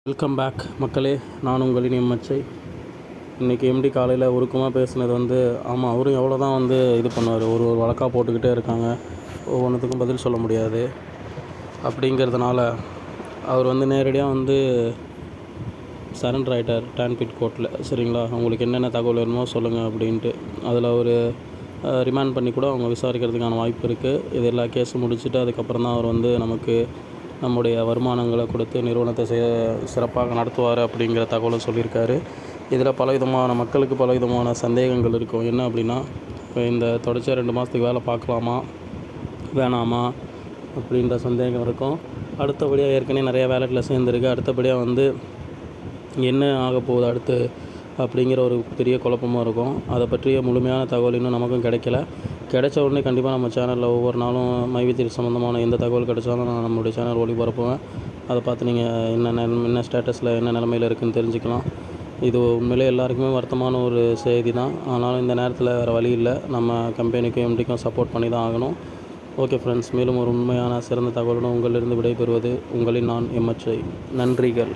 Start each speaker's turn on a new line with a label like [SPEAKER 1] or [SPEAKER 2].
[SPEAKER 1] Welcome back மக்களே. நான் உங்களின் எம்எச்ஐ. இன்றைக்கி எம்டி காலையில் உருக்கமாக பேசுனது ஆமாம், அவரும் எவ்வளோ தான் இது பண்ணுவார். ஒரு வழக்காக போட்டுக்கிட்டே இருக்காங்க, ஒவ்வொன்றுத்துக்கும் பதில் சொல்ல முடியாது. அப்படிங்கிறதுனால அவர் நேரடியாக சரண்டர் ஆகிட்டார் டான்பிட் கோர்ட்டில். சரிங்களா, உங்களுக்கு என்னென்ன தகவல் வேணுமோ சொல்லுங்கள் அப்படின்ட்டு. அதில் ஒரு ரிமாண்ட் பண்ணி கூட அவங்க விசாரிக்கிறதுக்கான வாய்ப்பு இருக்குது. இது எல்லா கேஸும் முடிச்சுட்டு அதுக்கப்புறம் தான் அவர் நமக்கு நம்முடைய வருமானங்களை கொடுத்து நிறுவனத்தை சிறப்பாக நடத்துவார் அப்படிங்கிற தகவலும் சொல்லியிருக்காரு. இதில் பலவிதமான மக்களுக்கு பலவிதமான சந்தேகங்கள் இருக்கும். என்ன அப்படின்னா, இப்போ இந்த தொடர்ச்சியாக 2 மாதத்துக்கு வேலை பார்க்கலாமா வேணாமா அப்படின்ற சந்தேகம் இருக்கும். அடுத்தபடியாக ஏற்கனவே நிறையா வேலைகளில் சேர்ந்துருக்கு. அடுத்தபடியாக என்ன ஆக போகுது அடுத்து அப்படிங்கிற ஒரு பெரிய குழப்பமாக இருக்கும். அதை பற்றிய முழுமையான தகவல் இன்னும் நமக்கும் கிடைச்ச உடனே கண்டிப்பாக நம்ம சேனலில் ஒவ்வொரு நாளும் மைவித்திரி சம்மந்தமான எந்த தகவல் கிடைச்சாலும் நான் நம்மளுடைய சேனல் ஒளிபரப்புவேன். அதை பார்த்து நீங்கள் என்ன ஸ்டேட்டஸில் என்ன நிலமையில் இருக்குதுன்னு தெரிஞ்சுக்கலாம். இது உண்மையிலே எல்லாருக்குமே வருத்தமான ஒரு செய்தி தான். ஆனாலும் இந்த நேரத்தில் வேறு வழி இல்லை. நம்ம கம்பெனிக்கும் எம்டிக்கும் சப்போர்ட் பண்ணி தான் ஆகணும். ஓகே ஃப்ரெண்ட்ஸ், மேலும் ஒரு உண்மையான சிறந்த தகவலுடன் உங்களிலிருந்து விடைபெறுவது உங்களின் நான் எம்எச்ஐ. நன்றிகள்.